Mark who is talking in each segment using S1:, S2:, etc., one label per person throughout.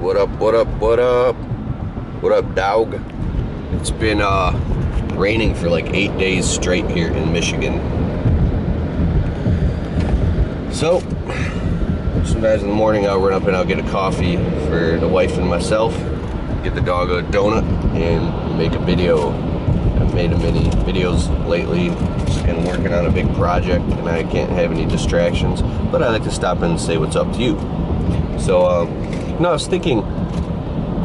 S1: What up, what up, what up? What up, dog? It's been raining for like 8 days straight here in Michigan. So, sometimes in the morning I'll run up and I'll get a coffee for the wife and myself, get the dog a donut, and make a video. I've made many videos lately, just kind of working on a big project, and I can't have any distractions, but I like to stop in and say what's up to you. So, I was thinking,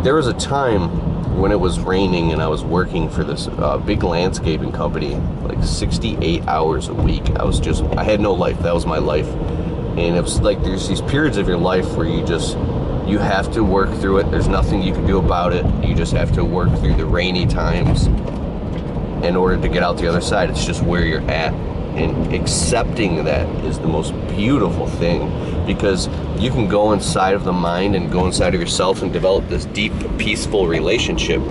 S1: there was a time when it was raining and I was working for this big landscaping company, like 68 hours a week. I had no life. That was my life. And it was like, there's these periods of your life where you have to work through it. There's nothing you can do about it. You just have to work through the rainy times in order to get out the other side. It's just where you're at. And accepting that is the most beautiful thing, because you can go inside of the mind and go inside of yourself and develop this deep, peaceful relationship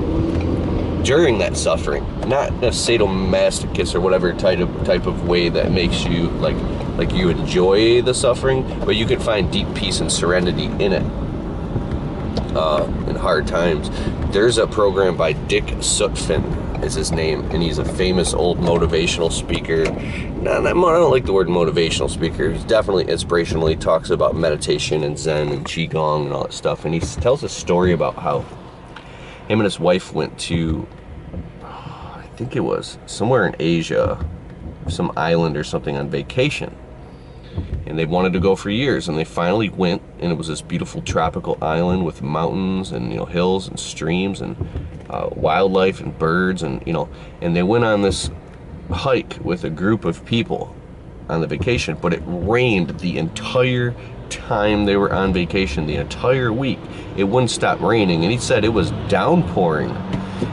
S1: during that suffering. Not a sadomasochist or whatever type of way that makes you like you enjoy the suffering, but you can find deep peace and serenity in it in hard times. There's a program by Dick Sutphen is his name, and he's a famous old motivational speaker. I don't like the word motivational speaker. He's definitely inspirational. He talks about meditation and Zen and Qigong and all that stuff, and he tells a story about how him and his wife went to, I think it was somewhere in Asia, some island or something, on vacation. And they wanted to go for years, and they finally went, and it was this beautiful tropical island with mountains and hills and streams and wildlife and birds, and and they went on this hike with a group of people on the vacation, but it rained the entire time they were on vacation, the entire week. It wouldn't stop raining, and he said it was downpouring,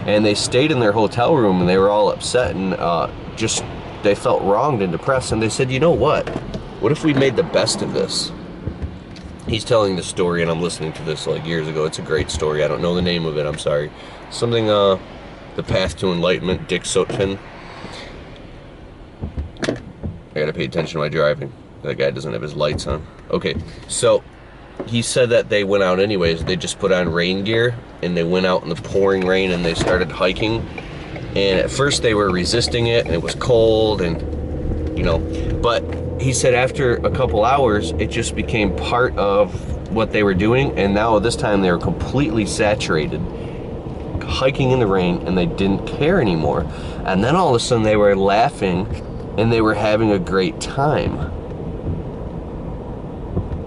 S1: and they stayed in their hotel room, and they were all upset, and they felt wronged and depressed, and they said, you know what if we made the best of this? He's telling the story, and I'm listening to this like years ago. It's a great story. I don't know the name of it, I'm sorry. Something, The Path to Enlightenment, Dick Sutphen. I gotta pay attention to my driving. That guy doesn't have his lights on. Okay, so he said that they went out anyways. They just put on rain gear, and they went out in the pouring rain, and they started hiking. And at first they were resisting it, and it was cold, and but he said after a couple hours, it just became part of what they were doing, and now this time they were completely saturated, hiking in the rain, and they didn't care anymore. And then all of a sudden they were laughing, and they were having a great time.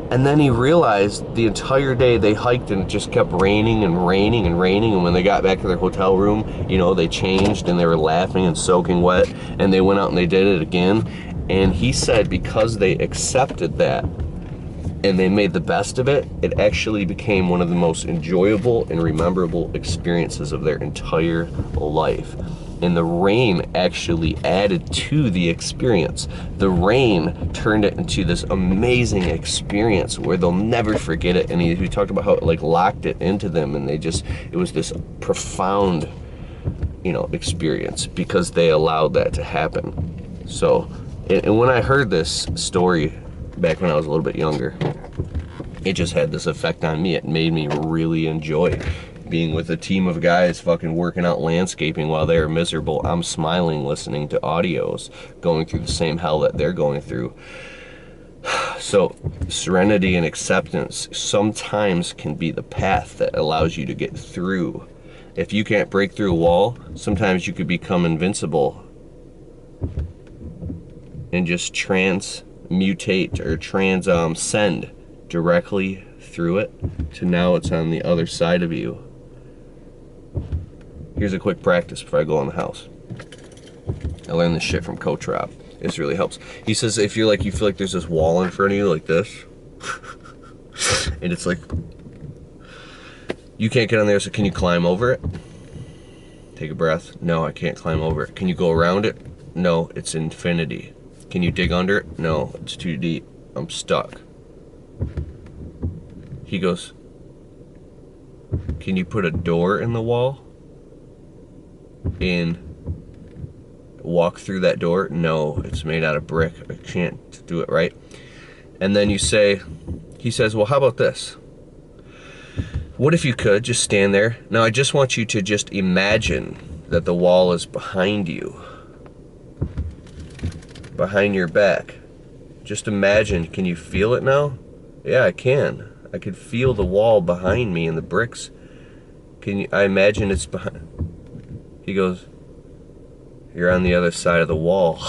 S1: And then he realized the entire day they hiked, and it just kept raining and raining and raining, and when they got back to their hotel room, they changed, and they were laughing and soaking wet, and they went out and they did it again. And he said because they accepted that and they made the best of it, it actually became one of the most enjoyable and rememberable experiences of their entire life. And the rain actually added to the experience. The rain turned it into this amazing experience where they'll never forget it. And he talked about how it locked it into them, and it was this profound, experience because they allowed that to happen. So, and when I heard this story back when I was a little bit younger, it just had this effect on me. It made me really enjoy being with a team of guys fucking working out landscaping while they're miserable. I'm smiling, listening to audios, going through the same hell that they're going through. So serenity and acceptance sometimes can be the path that allows you to get through. If you can't break through a wall, sometimes you could become invincible and just transmutate or transcend directly through it to now it's on the other side of you. Here's a quick practice before I go in the house. I learned this shit from Coach Rob. This really helps. He says if you feel like there's this wall in front of you like this, and it's like you can't get on there, so can you climb over it? Take a breath. No, I can't climb over it. Can you go around it? No, it's infinity. Can you dig under it? No, it's too deep. I'm stuck. He goes, can you put a door in the wall and walk through that door? No, it's made out of brick. I can't do it, right? And then he says, well, how about this? What if you could just stand there? Now I just want you to just imagine that the wall is behind you. Behind your back. Just imagine, can you feel it now? Yeah, I can. I could feel the wall behind me and the bricks. I imagine it's behind. He goes, you're on the other side of the wall.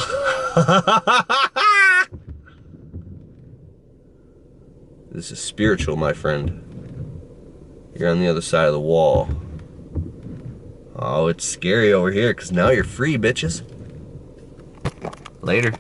S1: This is spiritual, my friend. You're on the other side of the wall. Oh, it's scary over here, because now you're free, bitches. Later.